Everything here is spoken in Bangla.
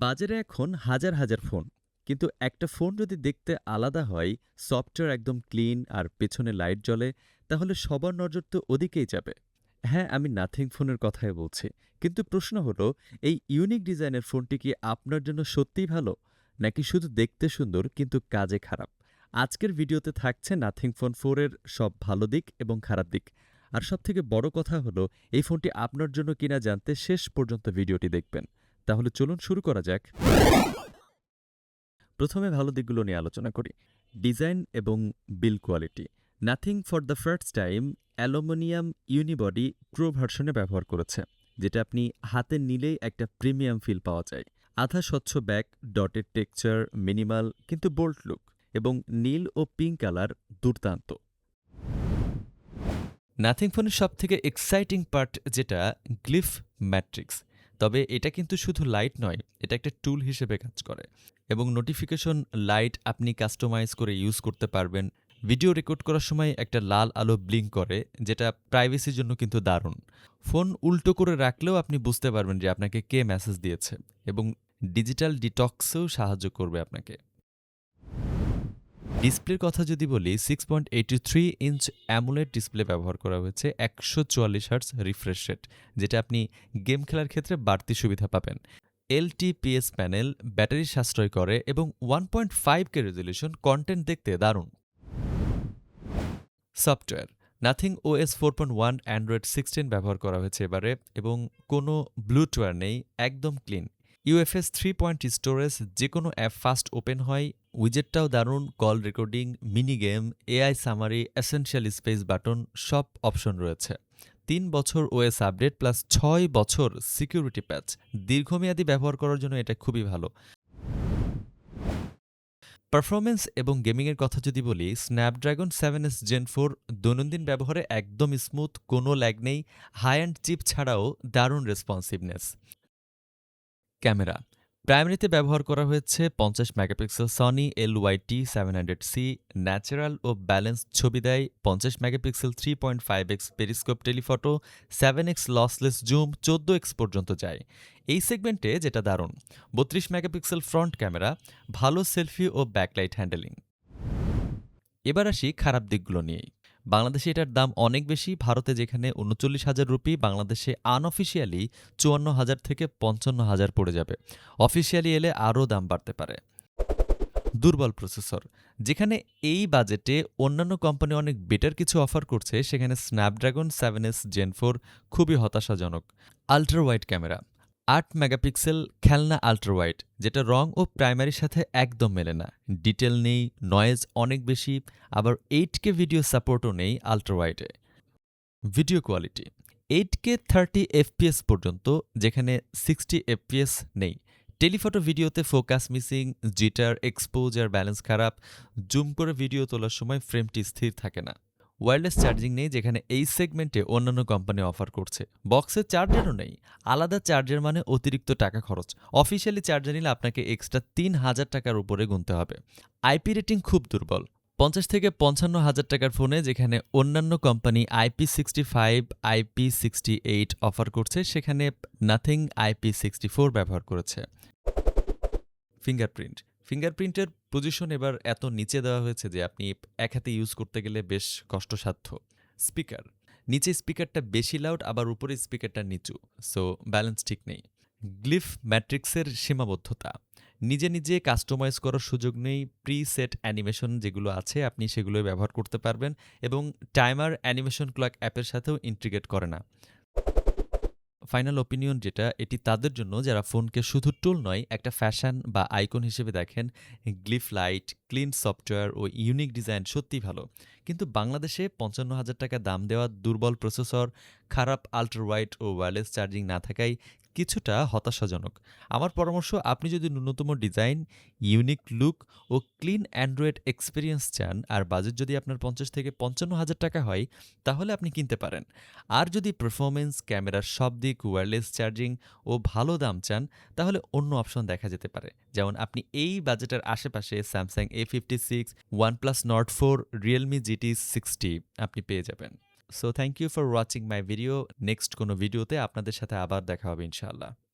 বাজারে এখন হাজার হাজার ফোন, কিন্তু একটা ফোন যদি দেখতে আলাদা হয়, সফটওয়্যার একদম ক্লিন আর পেছনে লাইট জ্বলে, তাহলে সবার নজর তো ওদিকেই যাবে। হ্যাঁ, আমি নাথিং ফোনের কথাই বলছি। কিন্তু প্রশ্ন হলো, এই ইউনিক ডিজাইনের ফোনটি কি আপনার জন্য সত্যিই ভালো, নাকি শুধু দেখতে সুন্দর কিন্তু কাজে খারাপ? আজকের ভিডিওতে থাকছে নাথিং ফোন 4 এর সব ভালো দিক এবং খারাপ দিক। আর সবথেকে বড় কথা হলো, এই ফোনটি আপনার জন্য কিনা জানতে শেষ পর্যন্ত ভিডিওটি দেখবেন। তাহলে চলুন শুরু করা যাক। প্রথমে ভালো দিকগুলো নিয়ে আলোচনা করি। ডিজাইন এবং build quality. Nothing for the first time aluminium unibody pro ভার্সনে ব্যবহার করেছে, যেটা আপনি হাতে নিলেই একটা প্রিমিয়াম ফিল পাওয়া যায়। আধা স্বচ্ছ ব্যাক, ডটেড টেক্সচার, মিনিমাল কিন্তু বোল্ড লুক, এবং নীল ও পিঙ্ক কালার দুর্দান্ত। নাথিং ফোনের সবথেকে এক্সাইটিং পার্ট যেটা, গ্লিফ ম্যাট্রিক্স। তবে এটা কিন্তু শুধু লাইট নয়, এটা একটা টুল হিসেবে কাজ করে, এবং নোটিফিকেশন লাইট আপনি কাস্টমাইজ করে ইউজ করতে পারবেন। ভিডিও রেকর্ড করার সময় একটা লাল আলো ব্লিঙ্ক করে, যেটা প্রাইভেসির জন্য কিন্তু দারুণ। ফোন উল্টো করে রাখলেও আপনি বুঝতে পারবেন যে আপনাকে কে মেসেজ দিয়েছে, এবং ডিজিটাল ডিটক্সেও সাহায্য করবে আপনাকে। ডিসপ্লের কথা যদি বলি, 6.83 ইঞ্চ অ্যামোলেড ডিসপ্লে ব্যবহার করা হয়েছে, 144 হার্টজ রিফ্রেশ রেট, যেটা আপনি গেম খেলার ক্ষেত্রে বাড়তি সুবিধা পাবেন। এলটিপিএস প্যানেল ব্যাটারি সাশ্রয় করে, এবং 1.5K রেজলিউশন, কন্টেন্ট দেখতে দারুণ। সফটওয়্যার। নাথিং ওএস 4.1 অ্যান্ড্রয়েড 16 ব্যবহার করা হয়েছে এবারে, এবং কোনো ব্লুটওয়্যার নেই, একদম ক্লিন। ইউএফএস 3 স্টোরেজ, যে কোনো অ্যাপ ফাস্ট ওপেন হয়। উইজেটটাও দারুণ, call recording, mini game, AI summary, essential space button, সব অপশন রয়েছে। 3 বছর ওএস আপডেট প্লাস 6 বছর সিকিউরিটি প্যাচ। দীর্ঘমেয়াদী ব্যবহার করার জন্য এটা খুবই ভালো। পারফরমেন্স এবং গেমিংয়ের কথা যদি বলি, স্ন্যাপড্রাগন 7S Gen 4 দৈনন্দিন ব্যবহারে একদম স্মুথ, কোনো ল্যাগ নেই। হাই অ্যান্ড চিপ ছাড়াও দারুণ রেসপন্সিভনেস। ক্যামেরা। প্রাইমারিতে ব্যবহার করা হয়েছে 50 মেগাপিক্সেল সনি LYT700C, ন্যাচারাল ও ব্যালেন্স ছবি দেয়। 50 megapixel 3.5x periscope telephoto, 7x lossless zoom, 14x পর্যন্ত যায়। এই সেগমেন্টে যেটা দারুণ, 32 মেগাপিক্সেল ফ্রন্ট ক্যামেরা, ভালো সেলফি ও ব্যাকলাইট হ্যান্ডেলিং। এবার আসি খারাপ দিকগুলো নিয়েই। বাংলাদেশে এটার দাম অনেক বেশি। ভারতে যেখানে ৩৯,০০০ রুপি, বাংলাদেশে আনঅফিসিয়ালি ৫৪,০০০ থেকে ৫৫,০০০ পড়ে যাবে। অফিসিয়ালি এলে আরও দাম বাড়তে পারে। দুর্বল প্রসেসর। যেখানে এই বাজেটে অন্যান্য কোম্পানি অনেক বেটার কিছু অফার করছে, সেখানে স্ন্যাপড্রাগন 7S Gen 4 খুবই হতাশাজনক। Ultra wide camera. ৮ মেগাপিক্সেল খেলনা আল্ট্রা ওয়াইড, যেটা রং ও প্রাইমারির সাথে একদম মেলে না। ডিটেল নেই, নয়েজ অনেক বেশি, আবার 8K ভিডিও সাপোর্টও নেই আল্ট্রা ওয়াইডে। ভিডিও কোয়ালিটি 8K 30 FPS পর্যন্ত, যেখানে 60 FPS নেই। টেলিফটো ভিডিওতে focus missing, jitter, exposure balance খারাপ, জুম করে ভিডিও তোলার সময় ফ্রেমটি স্থির থাকে না। ওয়্যারলেস চার্জিং নেই, যেখানে এই সেগমেন্টে অন্যান্য কোম্পানি অফার করছে। বক্সে চার্জারও নেই, আলাদা চার্জার মানে অতিরিক্ত টাকা খরচ। অফিসিয়ালি চার্জার নিলে আপনাকে এক্সট্রা ৩,০০০ টাকার উপরে গুনতে হবে। আইপি রেটিং খুব দুর্বল, ৫০ থেকে ৫৫,০০০ টাকার ফোনে যেখানে অন্যান্য কোম্পানি IP65, IP68 অফার করছে, সেখানে নাথিং IP64 ব্যবহার করেছে। ফিঙ্গারপ্রিন্ট। ফিঙ্গারপ্রিন্টের পজিশন এবার এত নিচে দেওয়া হয়েছে যে আপনি এক হাতে ইউজ করতে গেলে বেশ কষ্টসাধ্য। স্পিকার। নিচে স্পিকারটা বেশি লাউড, আবার উপরে স্পিকারটা নিচু, সো ব্যালেন্স ঠিক নেই। গ্লিফ ম্যাট্রিক্সের সীমাবদ্ধতা। নিজে নিজে কাস্টমাইজ করার সুযোগ নেই। প্রি-সেট অ্যানিমেশন যেগুলো আছে আপনি সেগুলোই ব্যবহার করতে পারবেন, এবং টাইমার অ্যানিমেশন ক্লক অ্যাপের সাথেও ইন্টিগ্রেট করে না। ফাইনাল ওপিনিয়ন যেটা, এটি তাদের জন্য যারা ফোনকে শুধু টুল নয়, একটা ফ্যাশন বা আইকন হিসেবে দেখেন। গ্লিফ লাইট, ক্লিন সফটওয়্যার ও ইউনিক ডিজাইন সত্যিই ভালো, কিন্তু বাংলাদেশে ৫৫,০০০ টাকা দাম দেওয়া, দুর্বল প্রসেসর, খারাপ আল্ট্রা ওয়াইড ও ওয়্যারলেস চার্জিং না থাকায় কিছুটা হতাশাজনক। আমার পরামর্শ, আপনি যদি ন্যূনতম ডিজাইন, ইউনিক লুক ও ক্লিন অ্যান্ড্রয়েড এক্সপিরিয়েন্স চান, আর বাজেট যদি আপনার ৫০ থেকে ৫৫,০০০ টাকা হয়, তাহলে আপনি কিনতে পারেন। আর যদি পারফরমেন্স, ক্যামেরার সব দিক, ওয়্যারলেস চার্জিং ও ভালো দাম চান, তাহলে অন্য অপশন দেখা যেতে পারে। যেমন আপনি এই বাজেটের আশেপাশে Samsung A56, OnePlus Nord 4, Realme GT60 আপনি পেয়ে যাবেন। So thank you for watching my video. Next কোনো ভিডিওতে আপনাদের সাথে আবার দেখা হবে ইনশাআল্লাহ।